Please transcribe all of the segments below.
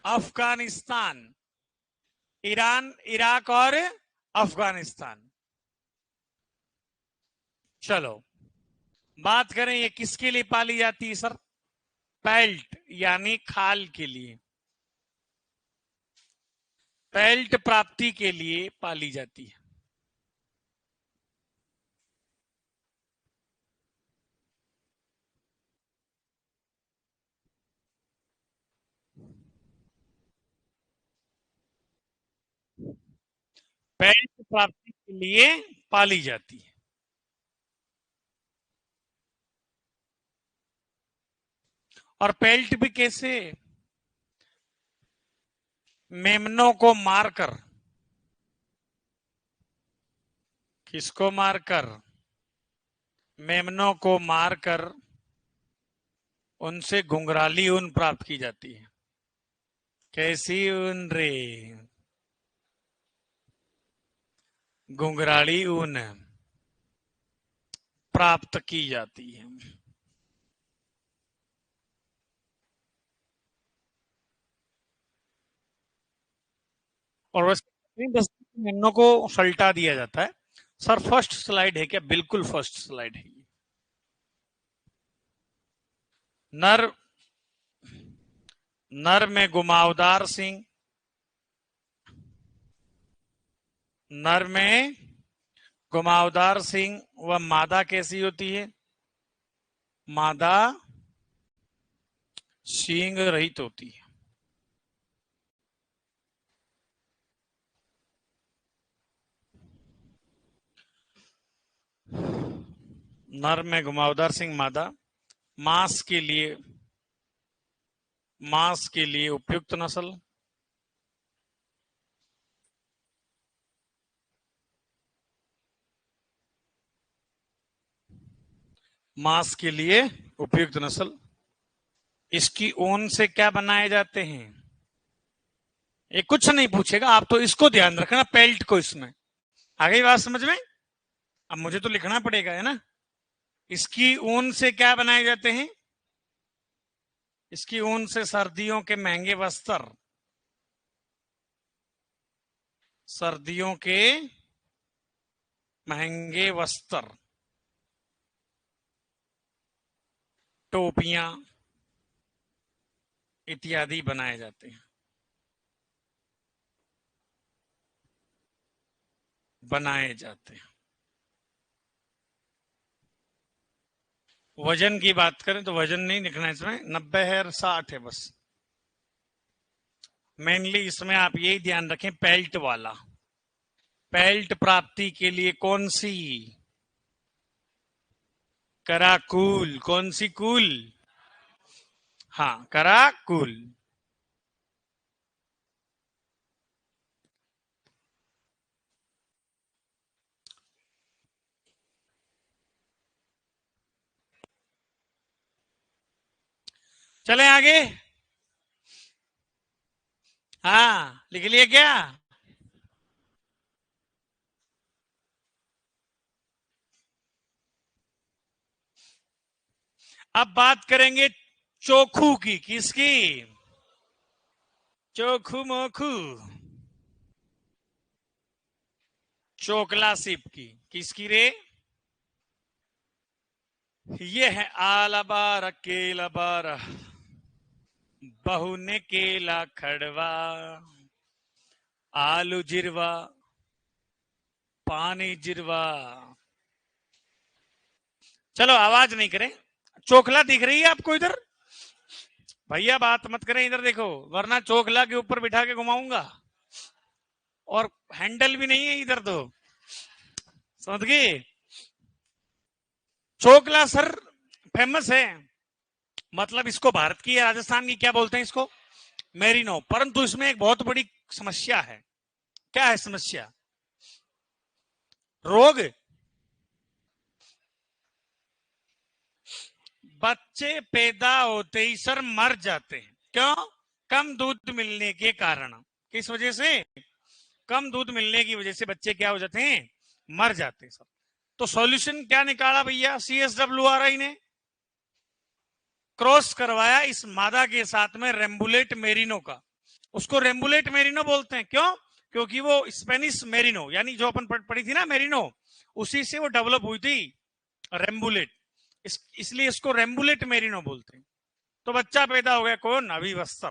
Afghanistan, Iran, Iraq और अफगानिस्तान। चलो बात करें ये किसके लिए पाली जाती है सर? पेल्ट यानी खाल के लिए, पेल्ट प्राप्ति के लिए पाली जाती है। पेल्ट प्राप्ति के लिए पाली जाती है। और पेल्ट भी कैसे? मेमनों को मारकर। किसको मारकर? मेमनों को मारकर उनसे घुंघराली ऊन प्राप्त की जाती है। कैसी ऊन रे? घुंघराली ऊन प्राप्त की जाती है। और वैसे 10 मेमनों को सल्टा दिया जाता है। सर फर्स्ट स्लाइड है क्या? बिल्कुल फर्स्ट स्लाइड है। नर, नर में घुमावदार सिंह, नर में घुमावदार सिंह व मादा कैसी होती है? मादा सींग रहित होती है। नर में घुमावदार सिंह मादा, मांस के लिए, मांस के लिए उपयुक्त नस्ल, मांस के लिए उपयुक्त नस्ल। इसकी ऊन से क्या बनाए जाते हैं? ये कुछ नहीं पूछेगा, आप तो इसको ध्यान रखना, पेल्ट को। इसमें आ गई बात समझ में? अब मुझे तो लिखना पड़ेगा है ना। इसकी ऊन से क्या बनाए जाते हैं? इसकी ऊन से सर्दियों के महंगे वस्त्र, सर्दियों के महंगे वस्त्र, टोपियां इत्यादि बनाए जाते हैं, बनाए जाते हैं। वजन की बात करें तो वजन नहीं लिखना इसमें, 90 है और 60 है बस। मेनली इसमें आप यही ध्यान रखें, पेल्ट वाला। पेल्ट प्राप्ति के लिए कौन सी? कराकूल। कौन सी कूल? हाँ, कराकूल। चले आगे। हाँ, लिख लिए क्या? अब बात करेंगे चोखू की। किसकी? चोखू मोखू, चोकला सिप की। किसकी रे? ये है आलबार केलबार, बहू ने केला खड़वा, आलू जिरवा, पानी जिरवा। चलो आवाज नहीं करें। चोखला दिख रही है आपको इधर? भैया बात मत करें, इधर देखो, वरना चोखला के ऊपर बिठा के घुमाऊंगा। और हैंडल भी नहीं है इधर तो, समझ गए? चोखला सर फेमस है, मतलब इसको भारत की, राजस्थान की क्या बोलते हैं इसको? मेरिनो। परंतु इसमें एक बहुत बड़ी समस्या है। क्या है समस्या? रोग। बच्चे पैदा होते ही सर मर जाते हैं। क्यों? कम दूध मिलने के कारण। किस वजह से? कम दूध मिलने की वजह से बच्चे क्या हो जाते हैं? मर जाते हैं सर। तो सॉल्यूशन क्या निकाला भैया CSWRI ने? क्रॉस करवाया इस मादा के साथ में रेम्बुलेट मेरिनो का। उसको रेम्बुलेट मेरिनो बोलते हैं। क्यों? क्योंकि वो स्पेनिश मेरिनो यानी जो अपन पढ़ी थी ना मेरिनो, उसी से वो डेवलप हुई थी रेम्बुलेट, इसलिए इसको रेम्बुलेट मेरिनो बोलते हैं। तो बच्चा पैदा हो गया कौन? अभिवस्त्र।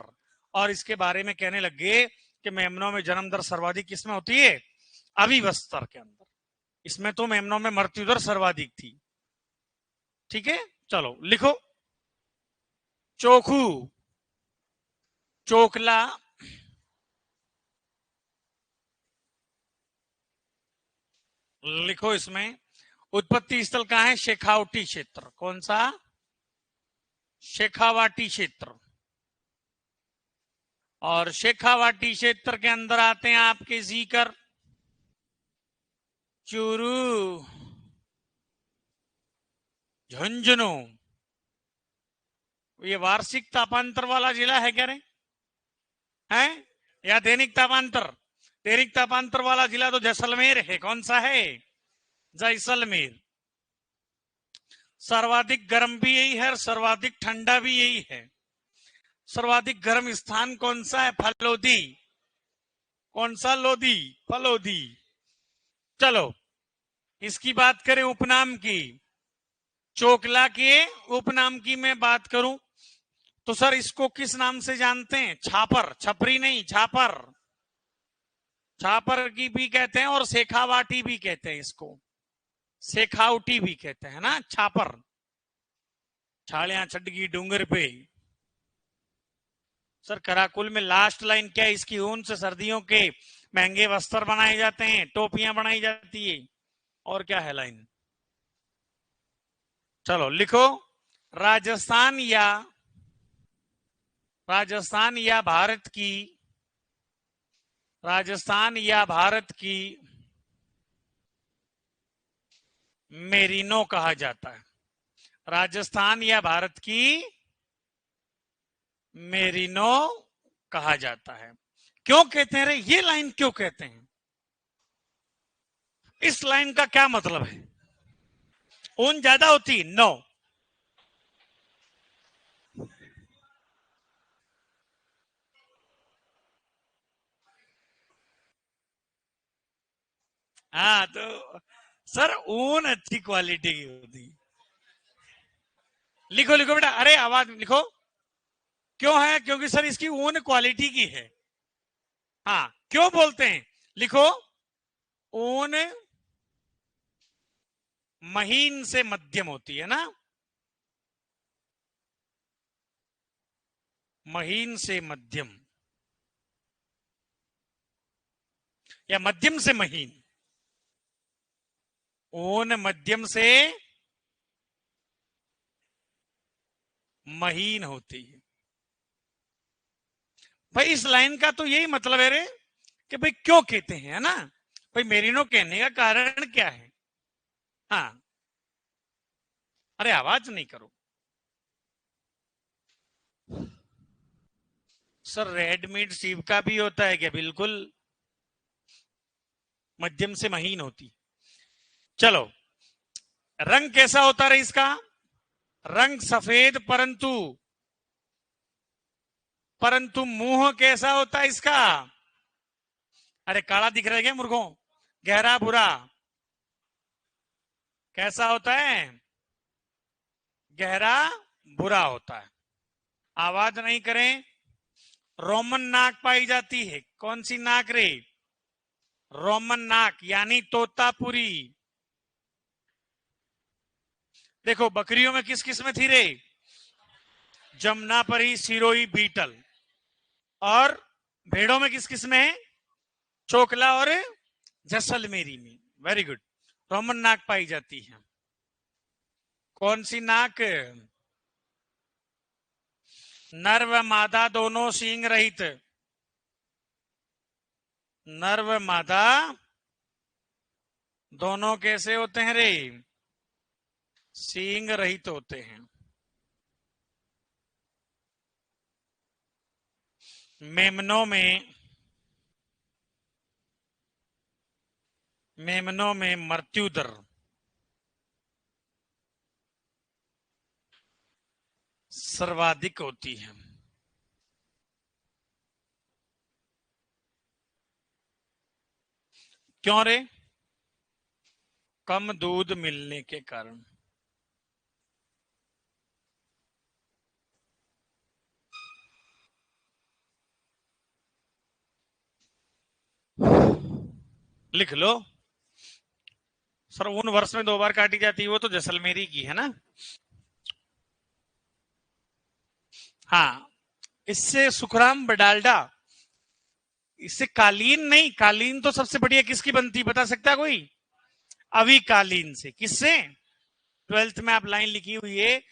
और इसके बारे में कहने लग गए कि मेमनों में जन्म दर सर्वाधिक किसमें होती है? अभिवस्त्र के अंदर। इसमें तो मेमनों में मृत्यु दर सर्वाधिक थी। ठीक है, चलो लिखो। चोखू, चोकला, लिखो इसमें। उत्पत्ति स्थल कहाँ है? शेखावटी क्षेत्र। कौन सा? शेखावाटी क्षेत्र। और शेखावाटी क्षेत्र के अंदर आते हैं आपके सीकर, चूरू, झुंझुनू। ये वार्षिक तापांतर वाला जिला है क्या रे? है या दैनिक तापांतर? दैनिक तापांतर वाला जिला तो जैसलमेर है। कौन सा है? जैसलमेर। सर्वाधिक गर्म भी यही है और सर्वाधिक ठंडा भी यही है। सर्वाधिक गर्म स्थान कौन सा है? फलोदी। कौन सा? लोधी, फलोदी। चलो इसकी बात करें उपनाम की, चोकला के उपनाम की मैं बात करूं तो सर इसको किस नाम से जानते हैं? छापर, छपरी नहीं, छापर। छापर की भी कहते हैं और शेखावाटी भी कहते हैं इसको, शेखावटी भी कहते हैं ना। छापर, छालियां छटगी डूंगर पे। सर कराकुल में लास्ट लाइन क्या है इसकी? ऊन से सर्दियों के महंगे वस्त्र बनाए जाते हैं, टोपियां बनाई जाती है। और क्या है लाइन? चलो लिखो। राजस्थान या राजस्थान या भारत की, राजस्थान या भारत की मेरिनो कहा जाता है। राजस्थान या भारत की मेरिनो कहा जाता है। क्यों कहते हैं रे? ये लाइन क्यों कहते हैं? इस लाइन का क्या मतलब है? ऊन ज्यादा होती? नो। हाँ तो सर ऊन अच्छी क्वालिटी की होती। लिखो लिखो बेटा, अरे आवाज लिखो। क्यों है? क्योंकि सर इसकी ऊन क्वालिटी की है। हाँ, क्यों बोलते हैं? लिखो। ऊन महीन से मध्यम होती है ना, महीन से मध्यम या मध्यम से महीन। ऊन मध्यम से महीन होती है। भाई इस लाइन का तो यही मतलब है रे कि भाई क्यों कहते हैं, है ना? भाई मेरिनो कहने का कारण क्या है? हाँ, अरे आवाज नहीं करो सर। रेड मीट सीप का भी होता है क्या? बिल्कुल, मध्यम से महीन होती। चलो, रंग कैसा होता है इसका? रंग सफेद, परंतु परंतु मुंह कैसा होता है इसका? अरे काला दिख रहा है क्या मुर्गों? गहरा भूरा। कैसा होता है? गहरा भूरा होता है। आवाज नहीं करें। रोमन नाक पाई जाती है। कौन सी नाक रे? रोमन नाक यानी तोतापुरी। देखो बकरियों में किस किस में थी रे? जमुनापरी, सिरोही, बीटल। और भेड़ों में किस किस में है? चोकला और जैसलमेरी में। Very good. रोमन नाक पाई जाती है। कौन सी नाक? नर व मादा दोनों सींग रहित। नर व मादा दोनों कैसे होते हैं रे? सींग रहित होते हैं। मेमनों में, मेमनों में मृत्यु दर सर्वाधिक होती है। क्यों रे? कम दूध मिलने के कारण। लिख लो सर, उन वर्ष में 2 बार काटी जाती है वो तो जैसलमेरी की है ना। हाँ, इससे सुखराम बडाल्डा, इससे कालीन नहीं, कालीन तो सबसे बढ़िया किसकी बनती बता सकता है कोई? अविकालीन से। किससे? 12th में आप लाइन लिखी हुई है,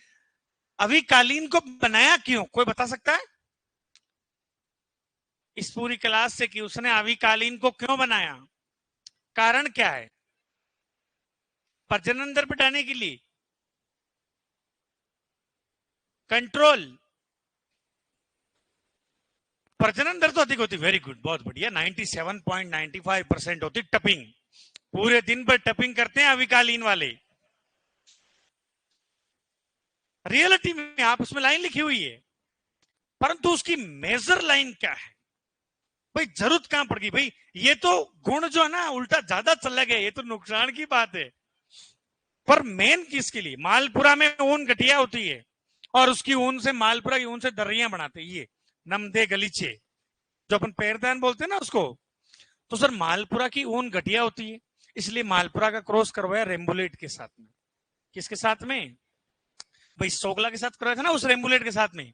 अविकालीन को बनाया क्यों, कोई बता सकता है? इस पूरी क्लास से कि उसने अविकालीन को क्यों बनाया, कारण क्या है? प्रजनन दर बढ़ाने के लिए, कंट्रोल, प्रजनन दर तो अधिक होती, वेरी गुड, बहुत बढ़िया, 97.95% होती टपिंग। पूरे दिन भर टपिंग करते हैं अविकालीन वाले। रियलिटी में आप उसमें लाइन लिखी हुई है, परंतु उसकी मेजर लाइन क्या है भाई? जरूरत कहां पड़ गई भाई? ये तो गुण जो है ना उल्टा ज्यादा चले गए, ये तो नुकसान की बात है। पर मेन किसके लिए? मालपुरा में ऊन घटिया होती है और उसकी ऊन से, मालपुरा की ऊन से दर्रियां बनाते हैं, ये नमदे गलीचे जो अपन पैरदान बोलते हैं ना उसको। तो सर मालपुरा की ऊन घटिया होती है, इसलिए मालपुरा का क्रॉस करवाया रेम्बुलेट के साथ में। किसके साथ में भाई? सोगला के साथ करवाया था ना उस रेम्बुलेट के साथ में,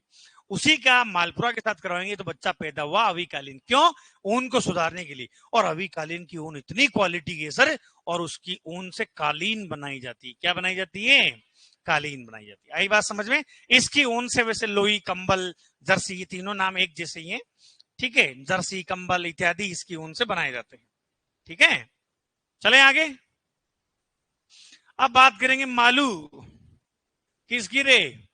उसी का मालपुरा के साथ करवाएंगे तो बच्चा पैदा हुआ अविकालीन। क्यों? ऊन को सुधारने के लिए। और अविकालीन की ऊन इतनी क्वालिटी की है सर, और उसकी ऊन से कालीन बनाई जाती है। क्या बनाई जाती है? कालीन बनाई जाती है। आई बात समझ में? इसकी ऊन से वैसे लोई, कंबल, जर्सी, ये तीनों नाम एक जैसे ही हैं, ठीक है? जर्सी, कंबल इत्यादि इसकी ऊन से बनाए जाते हैं, ठीक है? चले आगे। अब बात करेंगे मालू। किसकी रे?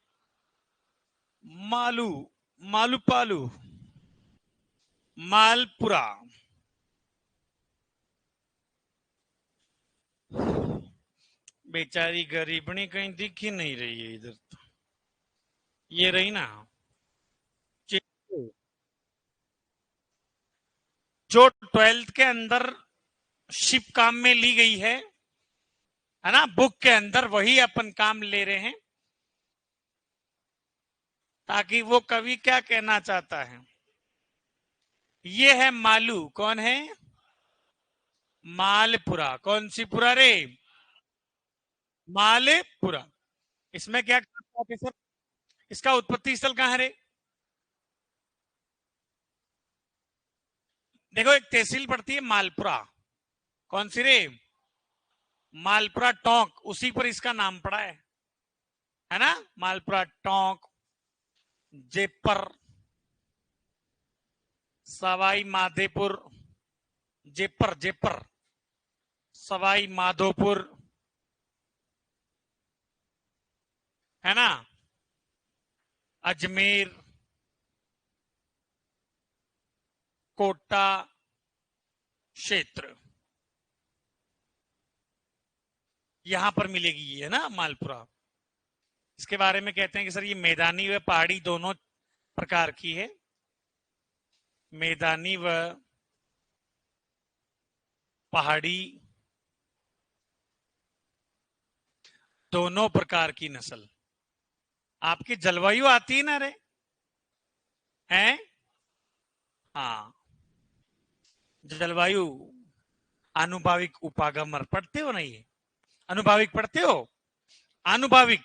मालू, मालू पालू, मालपुरा। बेचारी गरीबनी कहीं दिख ही नहीं रही है इधर तो। ये रही ना, जो 12th के अंदर शिप काम में ली गई है ना, बुक के अंदर, वही अपन काम ले रहे हैं, ताकि वो कवि क्या कहना चाहता है। ये है मालू। कौन है? मालपुरा। कौन सी पुरा रे? मालपुरा। इसमें क्या है सर? इसका उत्पत्ति स्थल कहां है रे? देखो एक तहसील पड़ती है मालपुरा। कौन सी रे? मालपुरा टोंक, उसी पर इसका नाम पड़ा है ना? मालपुरा टोंक, जेपर, सवाई माधेपुर, जेपर, जेपर, सवाई माधोपुर, है ना, अजमेर, कोटा क्षेत्र, यहां पर मिलेगी ये ना मालपुरा। इसके बारे में कहते हैं कि सर ये मैदानी व पहाड़ी दोनों प्रकार की है। मैदानी व पहाड़ी दोनों प्रकार की नस्ल। आपकी जलवायु आती है ना रे? हैं? हाँ, जलवायु, आनुभाविक उपागम पढ़ते हो? नहीं, अनुभाविक पढ़ते हो? आनुभाविक,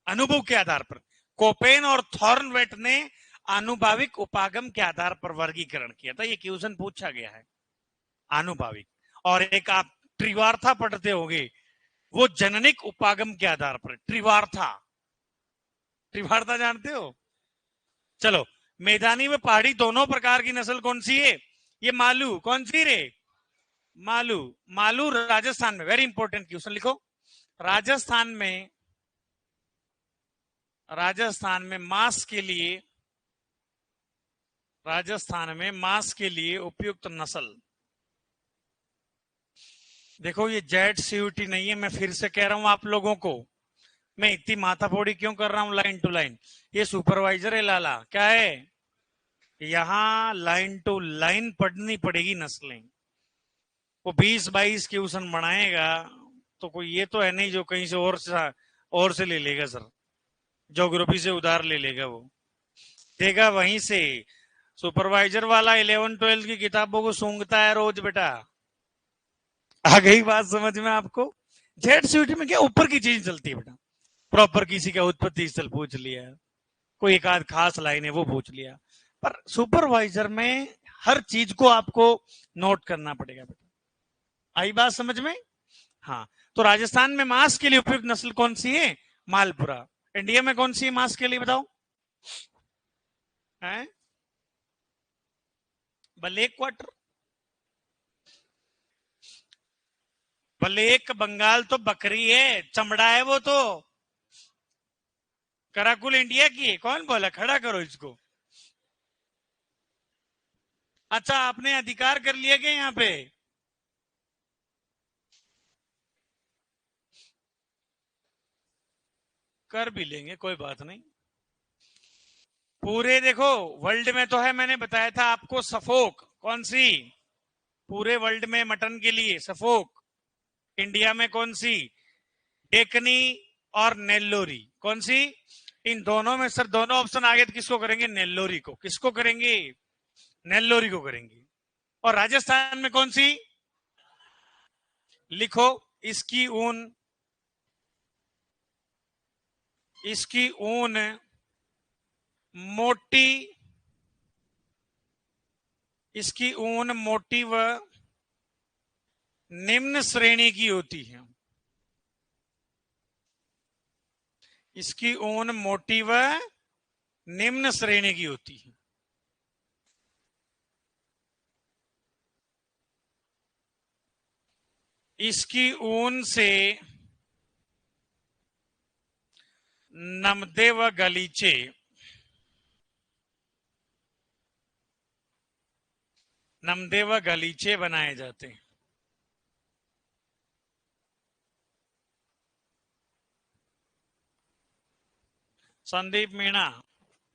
अनुभव के आधार पर। कोपेन और थॉर्नवेट ने आनुभाविक उपागम के आधार पर वर्गीकरण किया था, ये क्वेश्चन पूछा गया है। आनुभाविक। और एक आप त्रिवार्था पढ़ते होंगे, वो जननिक उपागम के आधार पर। त्रिवार्था, त्रिवार्था जानते हो? चलो, मैदानी में पहाड़ी दोनों प्रकार की नस्ल कौन सी है? ये मालू। कौन सी रे? मालू। मालू राजस्थान में, वेरी इंपॉर्टेंट क्वेश्चन लिखो। राजस्थान में, राजस्थान में मांस के लिए, राजस्थान में मांस के लिए उपयुक्त नस्ल। देखो ये जेड सीयूटी नहीं है, मैं फिर से कह रहा हूं आप लोगों को। मैं इतनी माथाफोड़ी क्यों कर रहा हूं लाइन टू लाइन? ये सुपरवाइजर है लाला, क्या है? यहां लाइन टू लाइन पढ़नी पड़ेगी नस्लें। वो 20-22 क्वेश्चन बनाएगा तो कोई ये तो है नहीं जो कहीं से और से ले लेगा सर, ज्योग्राफी से उधार ले लेगा, वो देगा वहीं से। सुपरवाइजर वाला 11-12 की किताबों को सूंघता है रोज बेटा। आ गई बात समझ में आपको? जेड स्वीट में क्या ऊपर की चीज चलती है बेटा, प्रॉपर किसी का उत्पत्ति स्थल पूछ लिया, कोई एक आध खास लाइन है वो पूछ लिया, पर सुपरवाइजर में हर चीज को आपको नोट करना पड़ेगा बेटा। आई बात समझ में? हाँ, तो राजस्थान में मांस के लिए उपयुक्त नस्ल कौन सी है? मालपुरा। इंडिया में कौन सी है मांस के लिए बताओ? है ब्लैक क्वार्टर, ब्लैक बंगाल तो बकरी है, चमड़ा है वो तो। कराकुल इंडिया की है, कौन बोला? खड़ा करो इसको। अच्छा, आपने अधिकार कर लिया क्या यहाँ पे? कर भी लेंगे, कोई बात नहीं। पूरे देखो वर्ल्ड में तो है, मैंने बताया था आपको, सफोक। कौन सी? पूरे वर्ल्ड में मटन के लिए सफोक। इंडिया में कौन सी? डेकनी और नेल्लोरी। कौन सी? इन दोनों में सर दोनों ऑप्शन आगे तो किसको करेंगे? नेल्लोरी को। किसको करेंगे? नेल्लोरी को करेंगे। और राजस्थान में कौन सी? लिखो, इसकी ऊन, इसकी ऊन मोटी, इसकी ऊन मोटी व निम्न श्रेणी की होती है। इसकी ऊन मोटी व निम्न श्रेणी की होती है। इसकी ऊन से नमदे व गलीचे, नमदे व गलीचे बनाए जाते हैं। संदीप मीणा,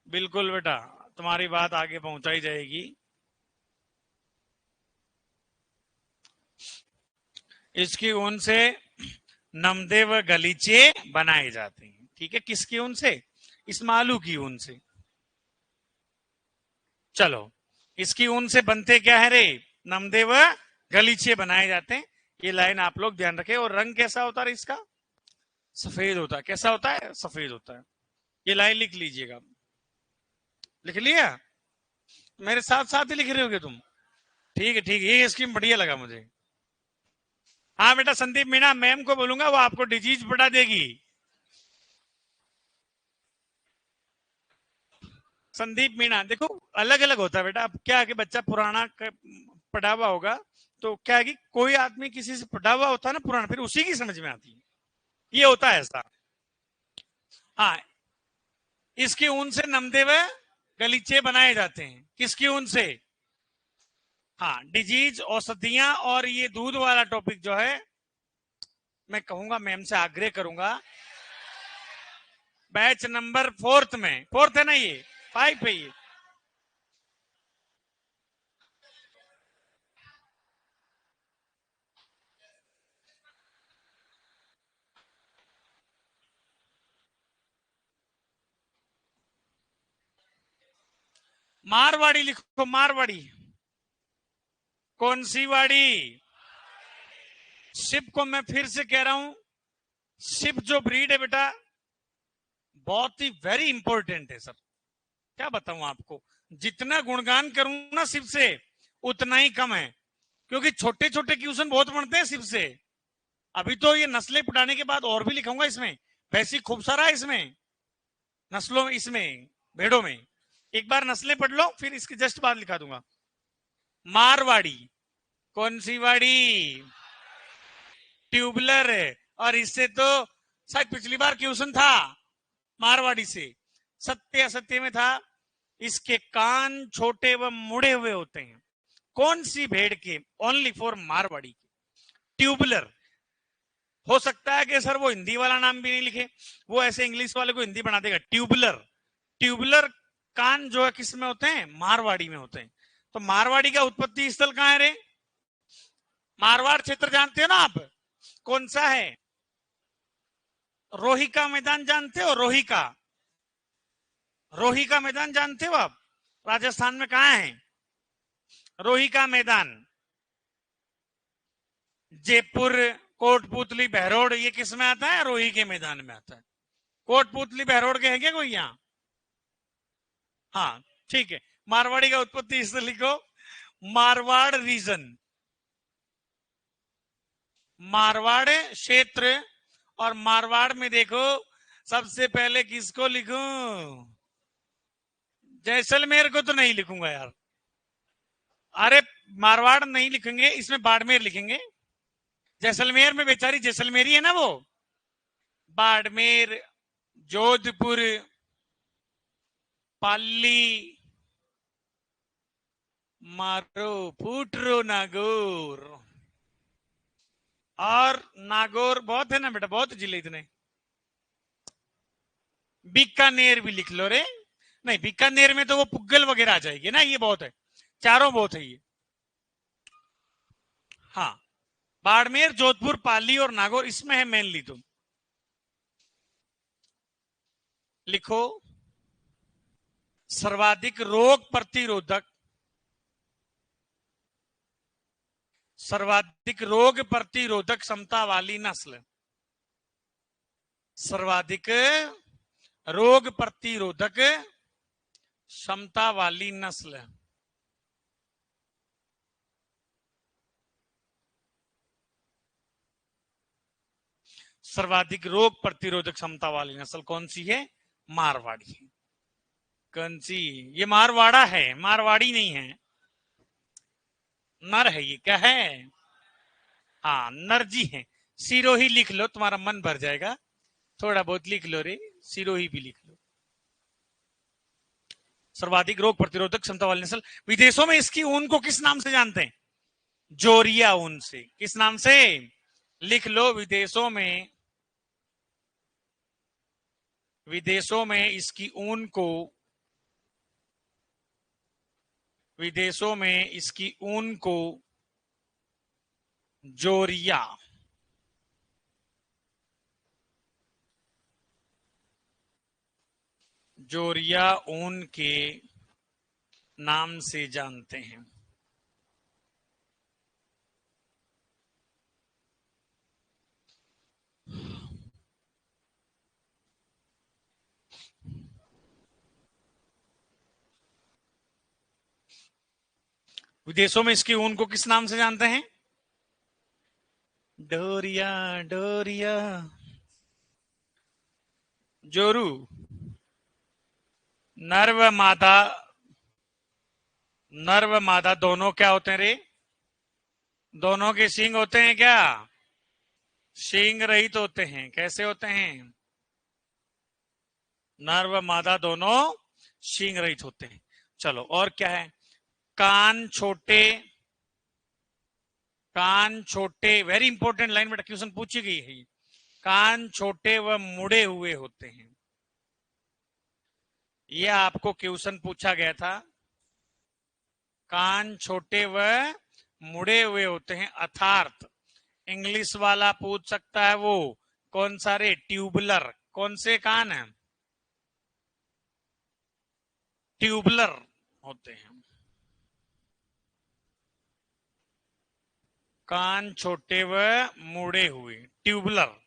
बिल्कुल बेटा, तुम्हारी बात आगे पहुंचाई जाएगी। इसकी ऊन से नमदे व गलीचे बनाए जाते हैं। ठीक है, किसकी ऊन से? इस मालू की ऊन से। चलो, इसकी ऊन से बनते क्या है रे? नमदे व गलीचे बनाए जाते हैं। ये लाइन आप लोग ध्यान रखें। और रंग कैसा होता है इसका? सफेद होता है। कैसा होता है? सफेद होता है। ये लाइन लिख लीजिएगा। लिख लिया? मेरे साथ साथ ही लिख रहे होगे तुम? ठीक है ठीक है, ये स्कीम बढ़िया लगा मुझे। हाँ बेटा, संदीप मीणा मैम को बोलूंगा, वो आपको डिजीज पढ़ा देगी। संदीप मीणा, देखो अलग अलग होता है बेटा। अब क्या है कि बच्चा पुराना पढ़ा हुआ होगा तो क्या है कि कोई आदमी किसी से पढ़ा हुआ होता है ना पुराना, फिर उसी की समझ में आती है। ये होता है ऐसा। हाँ, इसकी ऊन से नमदे व गलीचे बनाए जाते हैं। किसकी ऊन से? हाँ, डिजीज, औषधियां और ये दूध वाला टॉपिक जो है, मैं कहूंगा मैम से आग्रह करूंगा, बैच नंबर 4 में, 4 है ना, ये 5 है ये। मारवाड़ी लिखो, मारवाड़ी। कौन सी वाड़ी? शिप को मैं फिर से कह रहा हूं, शिप जो ब्रीड है बेटा, बहुत ही वेरी इंपॉर्टेंट है सर। क्या बताऊं आपको, जितना गुणगान करूं ना शिप से उतना ही कम है, क्योंकि छोटे छोटे क्वेश्चन बहुत बनते हैं शिप से। अभी तो ये नस्लें पढ़ाने के बाद और भी लिखूंगा इसमें, वैसी खूब सारा है इसमें नस्लों, इसमें भेड़ों में। एक बार नस्लें पढ़ लो, फिर इसके जस्ट बाद लिखा दूंगा। मारवाड़ी। कौन सी वाड़ी? ट्यूबलर है। और इससे तो शायद पिछली बार क्वेश्चन था मारवाड़ी से, सत्य असत्य में था। इसके कान छोटे व मुड़े हुए होते हैं। कौन सी भेड़ के? ओनली फॉर मारवाड़ी के। ट्यूबलर। हो सकता है कि सर वो हिंदी वाला नाम भी नहीं लिखे, वो ऐसे इंग्लिश वाले को हिंदी बना देगा। ट्यूबलर। ट्यूबलर कान जो है किस में होते हैं? मारवाड़ी में होते हैं। तो मारवाड़ी का उत्पत्ति स्थल कहां है रे? मारवाड़ क्षेत्र जानते हो ना आप, कौन सा है? रोही का मैदान जानते हो? रोही का, रोही का मैदान जानते हो आप? राजस्थान में कहाँ है रोही का मैदान? जयपुर, कोटपुतली, बहरोड, ये किस में आता है? रोही के मैदान में आता है। कोटपुतली बहरोड के है क्या कोई यहाँ? हाँ ठीक है। मारवाड़ी का उत्पत्ति इससे लिखो, मारवाड़ रीजन, मारवाड़ क्षेत्र। और मारवाड़ में देखो सबसे पहले किसको लिखूं? जैसलमेर को तो नहीं लिखूंगा यार। अरे मारवाड़ नहीं लिखेंगे, इसमें बाड़मेर लिखेंगे। जैसलमेर में बेचारी जैसलमेरी है ना वो। बाड़मेर, जोधपुर, पाली, मारो, फूटरो, नागौर। और नागौर बहुत है ना बेटा, बहुत जिले इतने। बीकानेर भी लिख लो रे। नहीं, बीकानेर में तो वो पुग्गल वगैरह आ जाएगी ना, ये बहुत है, चारों बहुत है ये। हाँ, बाड़मेर, जोधपुर, पाली और नागौर इसमें है मेनली। तुम लिखो, सर्वाधिक रोग प्रतिरोधक, सर्वाधिक रोग प्रतिरोधक क्षमता वाली नस्ल, सर्वाधिक रोग प्रतिरोधक क्षमता वाली नस्ल। सर्वाधिक रोग प्रतिरोधक क्षमता वाली नस्ल कौन सी है? मारवाड़ी। कौन सी? ये मारवाड़ा है, मारवाड़ी नहीं है, नर है ये। क्या है? हाँ, नरजी है। सिरोही लिख लो, तुम्हारा मन भर जाएगा। थोड़ा बहुत लिख लो रे, सिरोही भी लिख लो। सर्वाधिक रोग प्रतिरोधक क्षमता वाली नस्ल। विदेशों में इसकी ऊन को किस नाम से जानते हैं? जोरिया ऊन से। किस नाम से? लिख लो, विदेशों में, विदेशों में इसकी ऊन को, विदेशों में इसकी ऊन को जोरिया, जोरिया ऊन के नाम से जानते हैं। विदेशों में इसकी ऊन को किस नाम से जानते हैं? डोरिया, डोरिया, जोरू। नर व मादा, नर व मादा दोनों क्या होते हैं रे? दोनों के सींग होते हैं क्या? सींग रहित होते हैं। कैसे होते हैं? नर व मादा दोनों सींग रहित होते हैं। चलो, और क्या है? कान छोटे, कान छोटे, वेरी इंपॉर्टेंट लाइन में क्वेश्चन पूछी गई है। कान छोटे व मुड़े हुए होते हैं। यह आपको क्वेश्चन पूछा गया था। कान छोटे व मुड़े हुए होते हैं, अर्थात इंग्लिश वाला पूछ सकता है वो कौन सा रे? ट्यूबुलर। कौन से कान है? ट्यूबुलर होते हैं। कान छोटे व मुड़े हुए, ट्यूबुलर।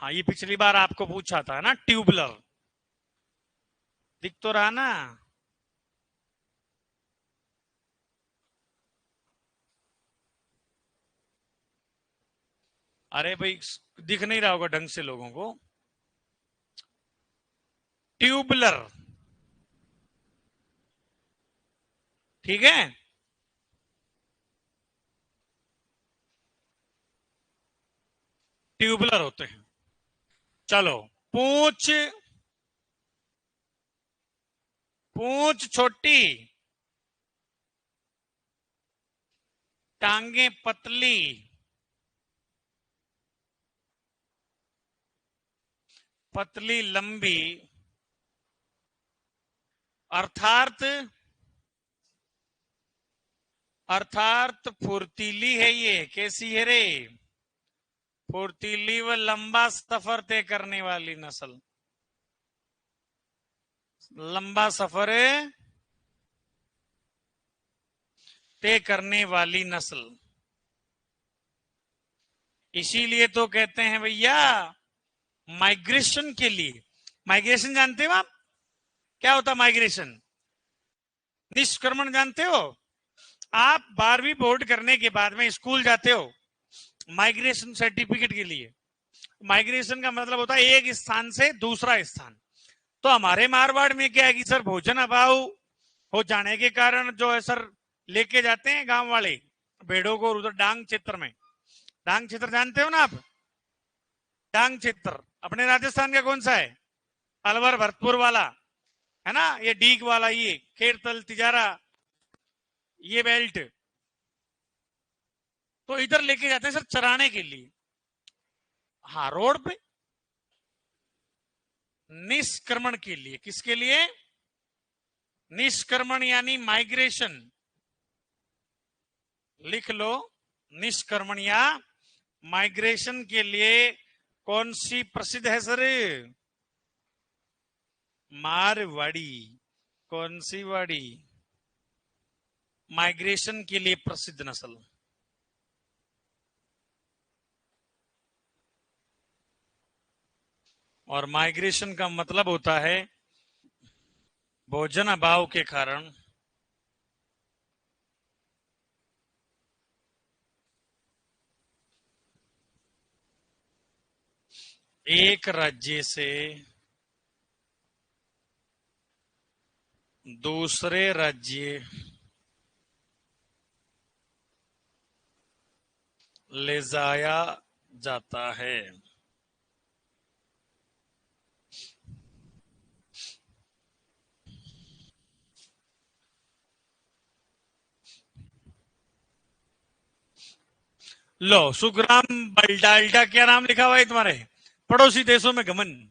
हाँ, ये पिछली बार आपको पूछा था ना, ट्यूबुलर। दिख तो रहा ना? अरे भाई, दिख नहीं रहा होगा ढंग से लोगों को। ट्यूबुलर, ठीक है। ट्यूबुलर होते हैं। चलो, पूंछ, पूंछ छोटी, टांगे पतली, पतली लंबी, अर्थात अर्थात फुर्तीली है, ये कैसी है रे? फुर्तीली व लंबा सफर तय करने वाली नस्ल। लंबा सफर तय करने वाली नस्ल। इसीलिए तो कहते हैं भैया माइग्रेशन के लिए। माइग्रेशन जानते हो आप? क्या होता है माइग्रेशन? निष्क्रमण जानते हो? आप 12वीं बोर्ड करने के बाद में स्कूल जाते हो माइग्रेशन सर्टिफिकेट के लिए। माइग्रेशन का मतलब होता है एक स्थान से दूसरा स्थान। तो हमारे मारवाड़ में क्या है कि सर भोजन अभाव हो जाने के कारण जो है सर लेके जाते हैं गांव वाले भेड़ों को उधर डांग क्षेत्र में। डांग क्षेत्र जानते हो ना आप? डांग क्षेत्र अपने राजस्थान का कौन सा है? अलवर भरतपुर वाला है ना, ये डीग वाला, ये खेरतल तिजारा, ये बेल्ट। तो इधर लेके जाते हैं सर चराने के लिए। हाँ, रोड पे निष्क्रमण के लिए। किसके लिए? निष्क्रमण यानी माइग्रेशन। लिख लो, निष्क्रमण या माइग्रेशन के लिए कौन सी प्रसिद्ध है सर? मारवाड़ी। कौन सी वाड़ी? माइग्रेशन के लिए प्रसिद्ध नस्ल। और माइग्रेशन का मतलब होता है भोजन अभाव के कारण एक राज्य से दूसरे राज्य ले जाया जाता है। लो, सुखराम बल्डाल्डा, क्या नाम लिखा हुआ है तुम्हारे? पड़ोसी देशों में घमंड।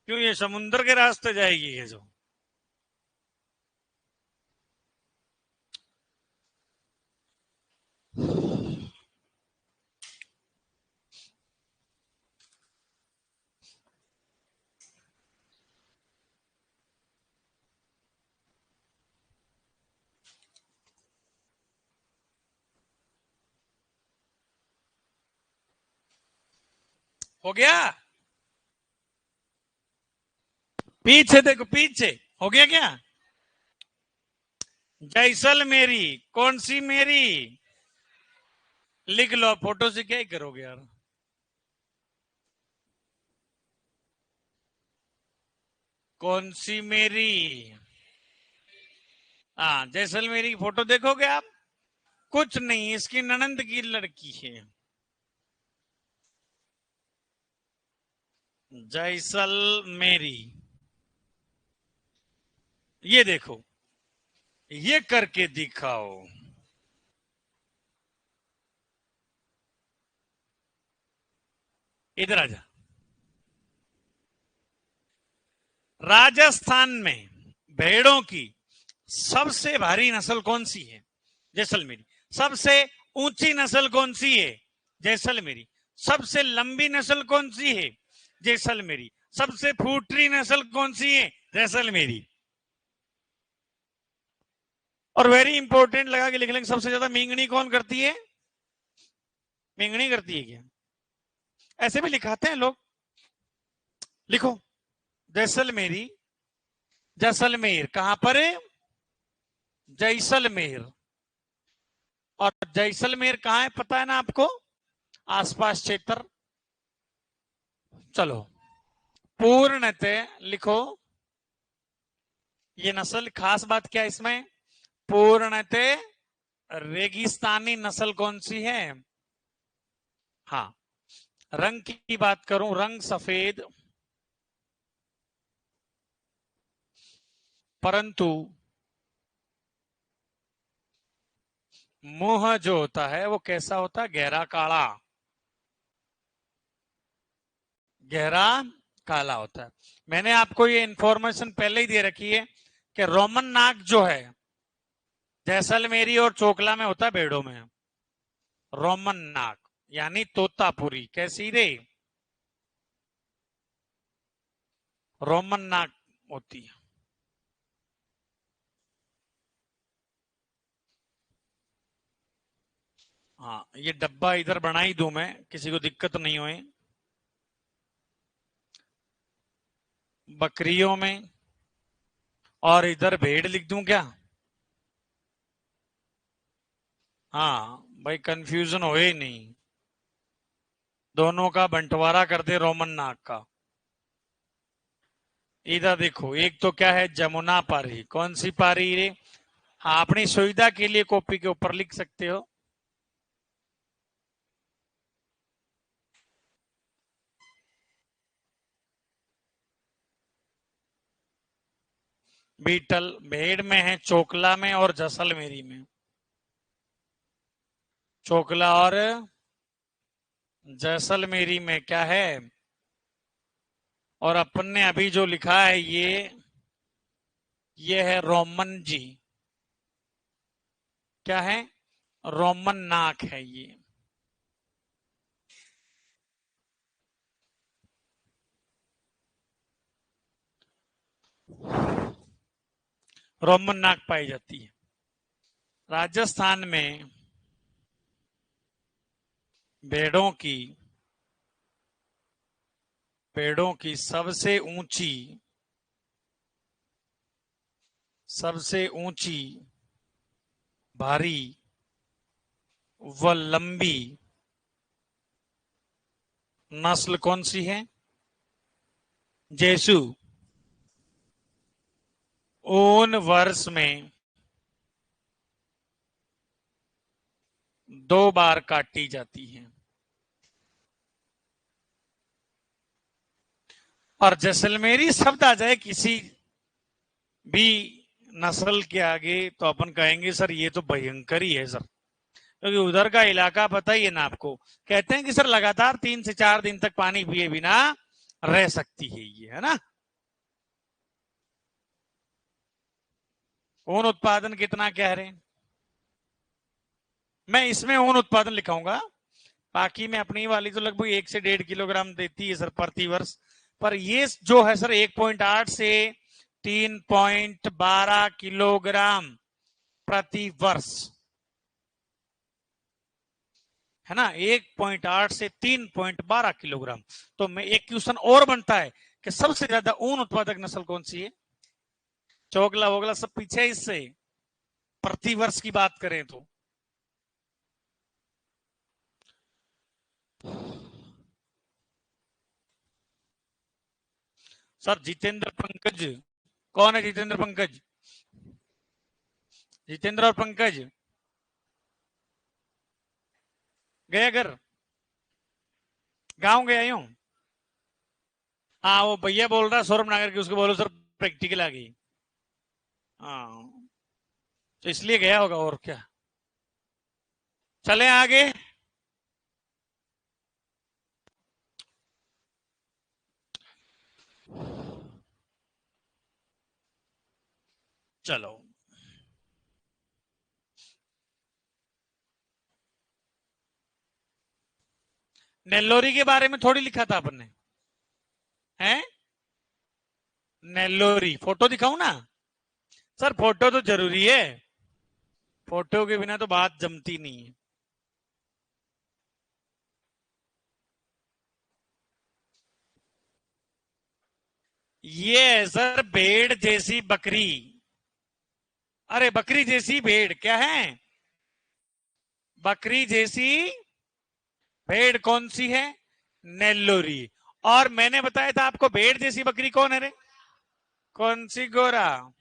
क्यों? ये समुद्र के रास्ते जाएगी ये जो। हो गया? पीछे देखो, पीछे हो गया क्या? जैसलमेरी। कौन सी मेरी? लिख लो, फोटो से क्या ही करोगे यार। कौन सी मेरी? हाँ, जैसलमेरी की फोटो देखोगे आप, कुछ नहीं, इसकी ननंद की लड़की है। जैसलमेरी। ये देखो, ये करके दिखाओ। इधर आजा। राजस्थान में भेड़ों की सबसे भारी नस्ल कौन सी है? जैसलमेरी। सबसे ऊंची नस्ल कौन सी है? जैसलमेरी। सबसे लंबी नस्ल कौन सी है? जैसलमेरी। सबसे फूटरी नस्ल कौन सी है? जैसलमेरी। और वेरी इंपॉर्टेंट लगा के लिख लेंगे, सबसे ज्यादा मींगनी कौन करती है? मींगनी करती है क्या? ऐसे भी लिखाते हैं लोग। लिखो, जैसलमेरी। जैसलमेर कहां पर है? जैसलमेर। और जैसलमेर कहां है पता है ना आपको? आसपास क्षेत्र। चलो, पूर्णतः लिखो। ये नस्ल, खास बात क्या है इसमें? पूर्णतः रेगिस्तानी नस्ल कौन सी है? हाँ, रंग की बात करूं, रंग सफेद, परंतु मुंह जो होता है वो कैसा होता है? गहरा काला। गहरा काला होता है। मैंने आपको ये इंफॉर्मेशन पहले ही दे रखी है कि रोमन नाग जो है जैसलमेरी और चोकला में होता है भेड़ों में रोमन नाक, यानी तोतापुरी। कैसी रे? रोमन नाक होती है। हाँ, ये डब्बा इधर बना ही दूं मैं, किसी को दिक्कत नहीं होए। बकरियों में, और इधर भेड़ लिख दूं क्या? हाँ भाई, कंफ्यूजन हो ही नहीं, दोनों का बंटवारा कर दे रोमन नाक का। इधर देखो, एक तो क्या है, जमुना पारी। कौन सी पारी रे? हाँ, अपनी सुविधा के लिए कॉपी के ऊपर लिख सकते हो। बीटल भेड़ में है, चोकला में और जैसलमेरी में। चोकला और जैसलमेरी में क्या है? और अपन ने अभी जो लिखा है ये है रोमन जी। क्या है? रोमन नाक है ये। रोमन नाक पाई जाती है। राजस्थान में भेड़ों की पेड़ों की सबसे ऊंची, भारी व लंबी नस्ल कौन सी है? जेसु। ऊन वर्ष में 2 बार काटी जाती है। और जैसलमेरी शब्द आ जाए किसी भी नस्ल के आगे तो अपन कहेंगे सर ये तो भयंकर ही है सर, क्योंकि उधर का इलाका पता ही है ना आपको। कहते हैं कि सर लगातार 3 से 4 दिन तक पानी पिए बिना रह सकती है ये, है ना। ऊन उत्पादन कितना कह रहे हैं? मैं इसमें ऊन उत्पादन लिखाऊंगा, बाकी में अपनी वाली तो लगभग 1 से 1.5 किलोग्राम देती है सर प्रति वर्ष। पर ये जो है सर 1.8 से 3.12 किलोग्राम प्रति वर्ष, है ना। 1.8 से 3.12 किलोग्राम। तो मैं एक क्वेश्चन और बनता है कि सबसे ज्यादा ऊन उत्पादक नस्ल कौन सी है? चोगला वोगला सब पीछे है इससे, प्रति वर्ष की बात करें तो। सर जितेंद्र पंकज। कौन है जितेंद्र पंकज? जितेंद्र और पंकज गया घर, गांव गया यूं। हाँ, वो भैया बोल रहा सौरभ नागर की, उसको बोलो सर प्रैक्टिकल आ गई। हाँ, तो इसलिए गया होगा, और क्या। चले आगे। चलो, नेल्लोरी के बारे में थोड़ी लिखा था अपन ने, है। नेल्लोरी फोटो दिखाऊं ना? सर फोटो तो जरूरी है, फोटो के बिना तो बात जमती नहीं है। ये है सर भेड़ जैसी बकरी। अरे बकरी जैसी भेड़ क्या है? बकरी जैसी भेड़ कौन सी है? नेल्लोरी। और मैंने बताया था आपको भेड़ जैसी बकरी कौन है रे? कौन सी गोरा?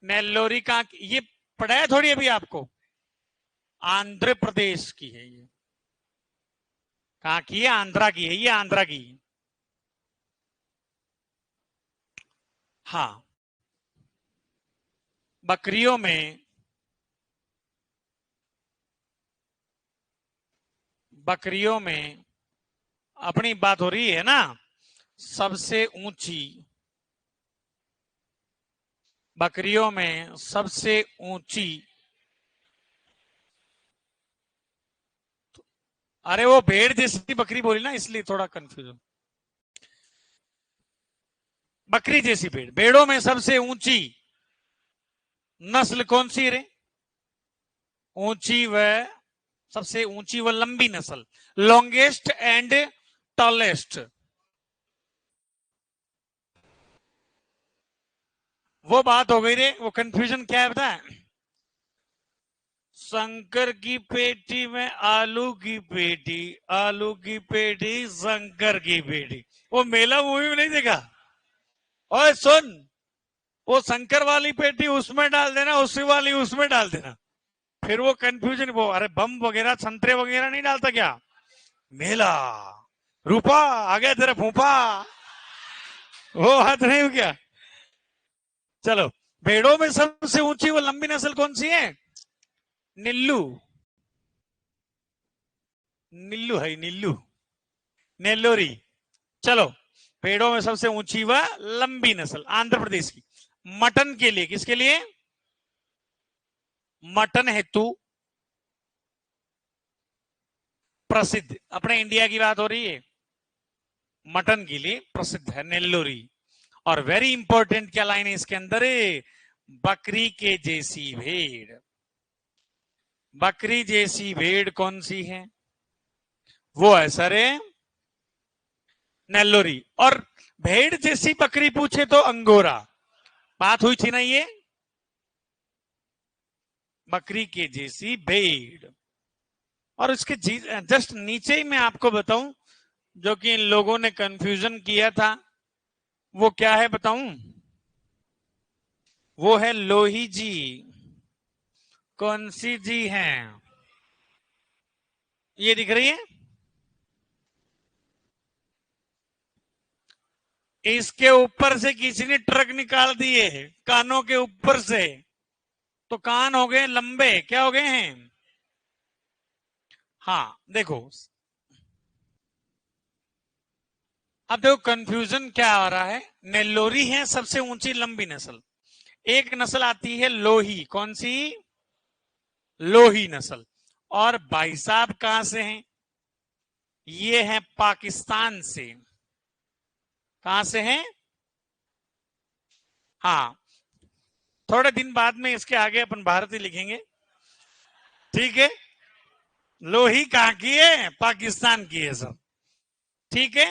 नेल्लोरी कहाँ ये पढ़ा है थोड़ी अभी आपको? आंध्र प्रदेश की है ये। कहाँ की है? आंध्रा की है ये, आंध्रा की। हाँ, बकरियों में बकरियों में अपनी बात हो रही है ना। सबसे ऊंची बकरियों में सबसे ऊंची, अरे वो भेड़ जैसी बकरी बोली ना, इसलिए थोड़ा कंफ्यूजन। बकरी जैसी भेड़, भेड़ों में सबसे ऊंची नस्ल कौन सी रे? ऊंची व सबसे ऊंची व लंबी नस्ल, लॉन्गेस्ट एंड टॉलेस्ट। वो बात हो गई रे, वो कंफ्यूजन क्या है बता? शंकर की पेटी में आलू की पेटी, आलू की पेटी शंकर की पेटी। वो मेला मूवी में नहीं देखा? ओए सुन, वो शंकर वाली पेटी उसमें डाल देना, उसी वाली उसमें डाल देना, फिर वो कंफ्यूजन। वो अरे बम वगैरह संतरे वगैरह नहीं डालता क्या? मेला रूपा आ गया तेरा फूफा, वो हाथ नहीं हो क्या? चलो, भेड़ों में सबसे ऊंची व लंबी नस्ल कौन सी है? नीलू, नीलू है नीलू, नेल्लोरी। चलो, पेड़ों में सबसे ऊंची व लंबी नस्ल आंध्र प्रदेश की। मटन के लिए, किसके लिए? मटन हेतु प्रसिद्ध, अपने इंडिया की बात हो रही है, मटन के लिए प्रसिद्ध है नेल्लोरी। और वेरी इंपॉर्टेंट क्या लाइन है इसके अंदर? बकरी के जैसी भेड़, बकरी जैसी भेड़ कौन सी है? वो है सर नेल्लोरी। और भेड़ जैसी बकरी पूछे तो अंगोरा। बात हुई थी ना ये, बकरी के जैसी भेड़। और इसके जस्ट नीचे ही मैं आपको बताऊं, जो कि इन लोगों ने कंफ्यूजन किया था, वो क्या है बताऊं? वो है लोही जी। कौन सी जी है? ये दिख रही है, इसके ऊपर से किसी ने ट्रक निकाल दिए कानों के ऊपर से, तो कान हो गए लंबे, क्या हो गए हैं? हाँ देखो, अब देखो कंफ्यूजन क्या आ रहा है। नेल्लोरी है सबसे ऊंची लंबी नस्ल, एक नस्ल आती है लोही, कौन सी? लोही नस्ल। और भाई साहब कहां से हैं? ये है पाकिस्तान से। कहां से हैं? हाँ, थोड़े दिन बाद में इसके आगे अपन भारत ही लिखेंगे, ठीक है? लोही कहां की है? पाकिस्तान की है सब, ठीक है?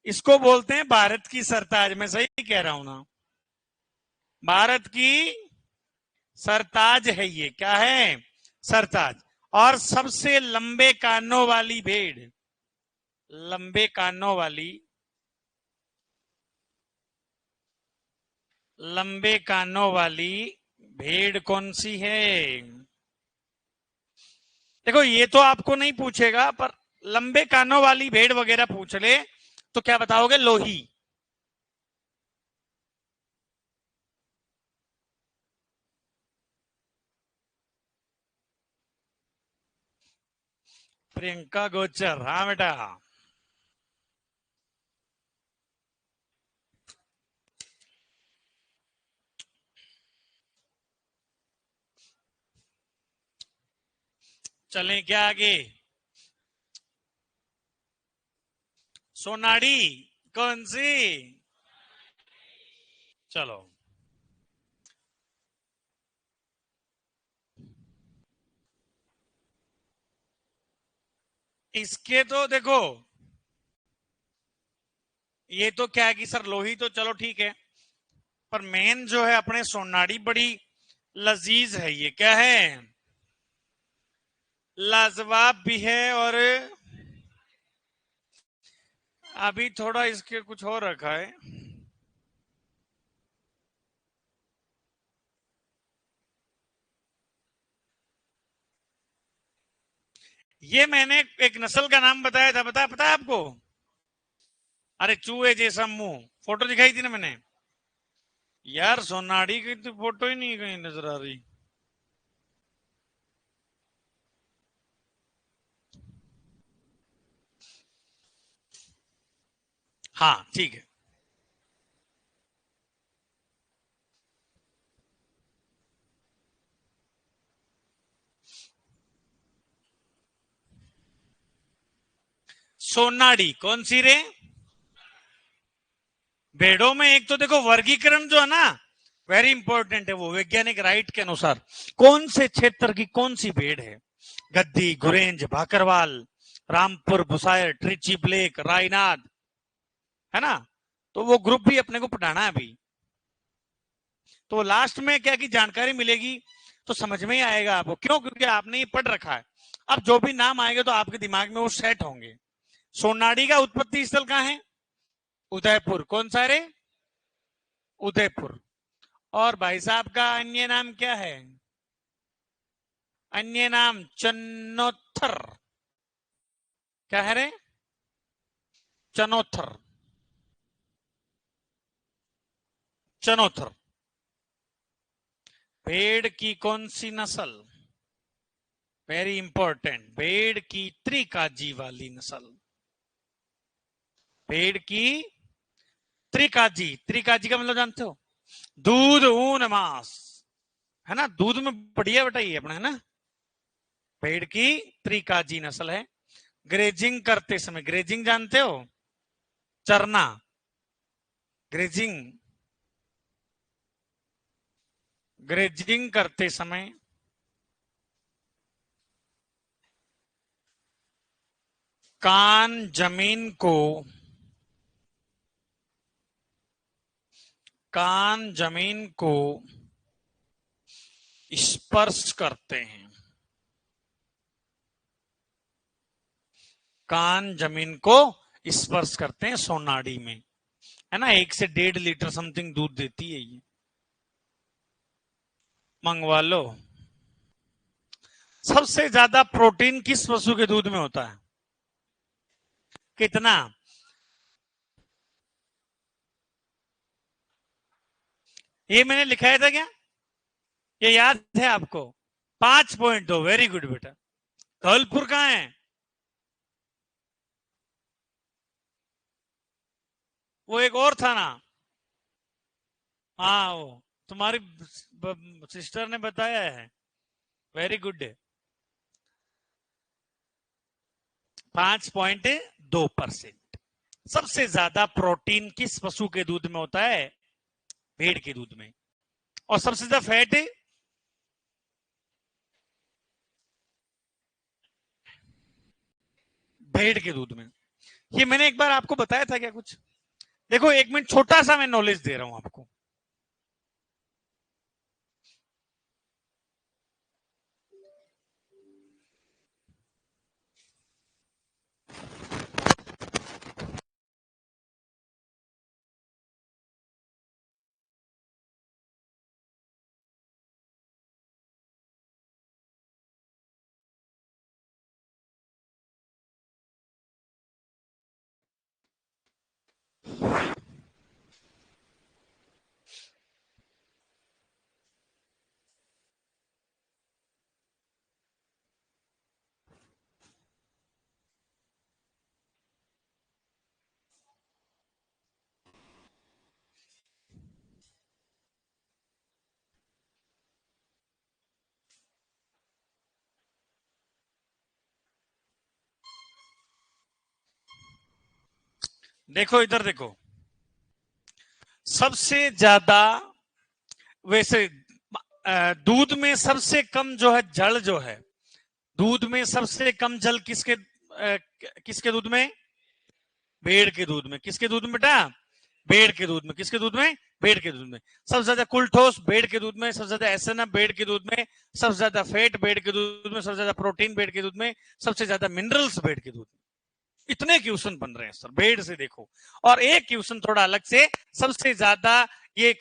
इसको बोलते हैं भारत की सरताज, मैं सही कह रहा हूं ना? भारत की सरताज है ये, क्या है? सरताज। और सबसे लंबे कानों वाली भेड़, लंबे कानों वाली, लंबे कानों वाली भेड़ कौन सी है? देखो ये तो आपको नहीं पूछेगा, पर लंबे कानों वाली भेड़ वगैरह पूछ ले तो क्या बताओगे? लोही। प्रियंका गोचर, हाँ बेटा। चलें क्या आगे? सोनाड़ी कौन सी? चलो, इसके तो देखो, ये तो क्या है कि सर लोही तो चलो ठीक है, पर मेन जो है अपने सोनाड़ी बड़ी लजीज है। ये क्या है? लाजवाब भी है, और अभी थोड़ा इसके कुछ और रखा है। ये मैंने एक नस्ल का नाम बताया था, पता है आपको? अरे चूहे जैसा मुंह, फोटो दिखाई थी ना मैंने। यार सोनाड़ी की तो फोटो ही नहीं कहीं नजर आ रही। हाँ ठीक है। सोनाड़ी कौन सी रे? भेड़ों में एक तो देखो वर्गीकरण जो है ना, वेरी इंपॉर्टेंट है वो, वैज्ञानिक राइट के अनुसार कौन से क्षेत्र की कौन सी भेड़ है। गद्दी, गुरेंज, भाकरवाल, रामपुर, बुसायर, ट्रिची, ब्लेक, रायनाद, है ना। तो वो ग्रुप भी अपने को पढ़ाना है अभी। तो लास्ट में क्या की जानकारी मिलेगी तो समझ में ही आएगा आपको, क्यों? क्योंकि आपने ये पढ़ रखा है। अब जो भी नाम आएंगे तो आपके दिमाग में वो सेट होंगे। सोनाड़ी का उत्पत्ति स्थल कहाँ है? उदयपुर। कौन सा रे? उदयपुर। और भाई साहब का अन्य नाम क्या है? अन्य नाम चन्नोत्थर। क्या है रे? चनोत्थर। चनोत्थर। भेड़ की कौन सी नस्ल? वेरी इंपॉर्टेंट, भेड़ की त्रिकाजी वाली नस्ल। भेड़ की त्रिकाजी। त्रिकाजी का मतलब जानते हो? दूध, ऊन, मांस, है ना। दूध में बढ़िया बताइए अपने, है ना। भेड़ की त्रिकाजी नस्ल है। ग्रेजिंग करते समय, ग्रेजिंग जानते हो? चरना। ग्रेजिंग, ग्रेजिंग करते समय कान जमीन को, कान जमीन को स्पर्श करते हैं। कान जमीन को स्पर्श करते हैं सोनाड़ी में, है ना। 1 से 1.5 लीटर समथिंग दूध देती है ये। मंगवा लो। सबसे ज्यादा प्रोटीन किस पशु के दूध में होता है? कितना? ये मैंने लिखाया था क्या? ये याद है आपको? 5.2। वेरी गुड बेटा। धौलपुर कहाँ है? वो एक और था ना। हाँ, वो तुम्हारी सिस्टर ने बताया है। Very good. 5.2%। सबसे ज्यादा प्रोटीन किस पशु के दूध में होता है? भेड़ के दूध में। और सबसे ज्यादा फैट भेड़ के दूध में। ये मैंने एक बार आपको बताया था क्या कुछ? देखो 1 मिनट, छोटा सा मैं नॉलेज दे रहा हूं आपको। देखो इधर देखो। सबसे ज्यादा, वैसे दूध में सबसे कम जो है जल जो है, दूध में सबसे कम जल किसके दूध में? भेड़ के दूध में। किसके दूध में बेटा? भेड़ के दूध में। किसके दूध में? भेड़ के दूध में। सबसे ज्यादा कुलठोस भेड़ के दूध में, सबसे ज्यादा एसएनएफ भेड़ के दूध में, सबसे ज्यादा फैट भेड़ के दूध में, सबसे ज्यादा प्रोटीन भेड़ के दूध में, सबसे ज्यादा मिनरल्स भेड़ के दूध में। इतने क्वेश्चन बन रहे हैं सर भेड़ से, देखो। और एक क्वेश्चन थोड़ा अलग से, सबसे ज्यादा ये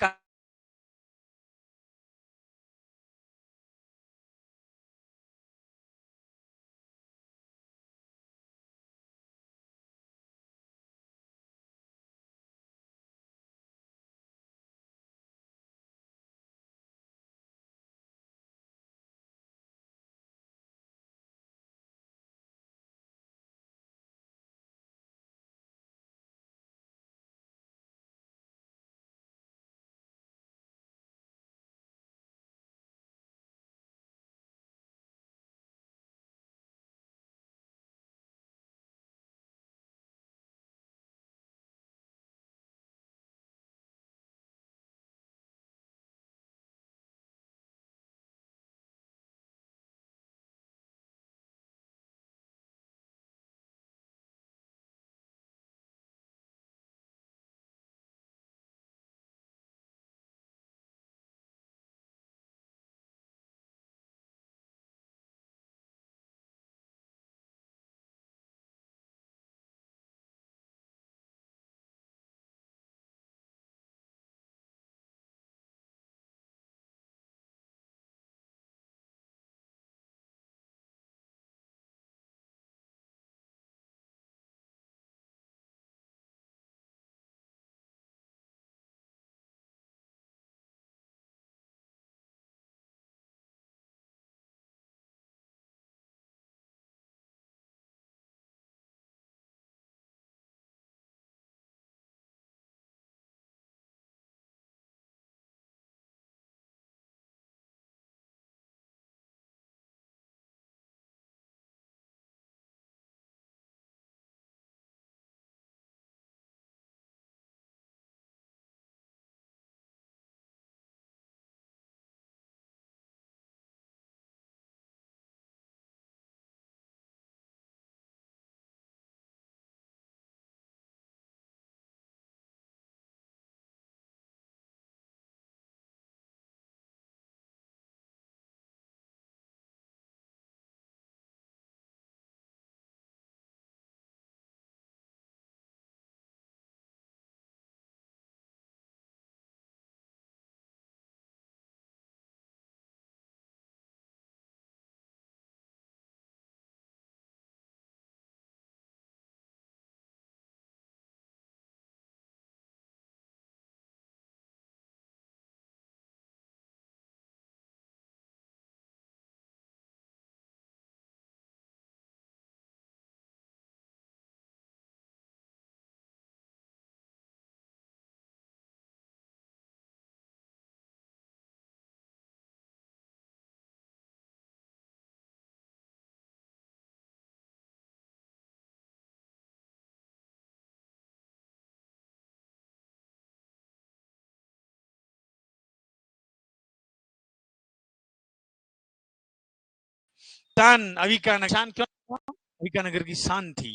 शान, अविका नगर शान क्यों? अविका नगर की शान थी।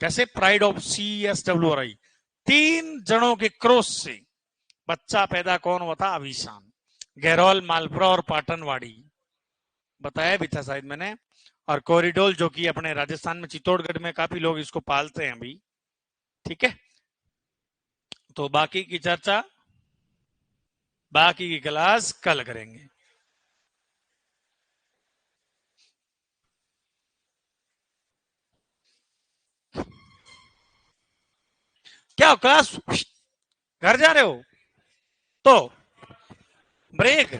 कैसे? Pride of CSWRI। 3 जनों के क्रोश से बच्चा पैदा कौन हुआ था? अभिशान। गहरौल, मालपुरा और पाटनवाड़ी, बताया भी था शायद मैंने। और कोरिडोल, जो कि अपने राजस्थान में चित्तौड़गढ़ में काफी लोग इसको पालते हैं अभी। ठीक है, तो बाकी की चर्चा, बाकी की क्लास कल करेंगे। क्या क्लास घर जा रहे हो? तो ब्रेक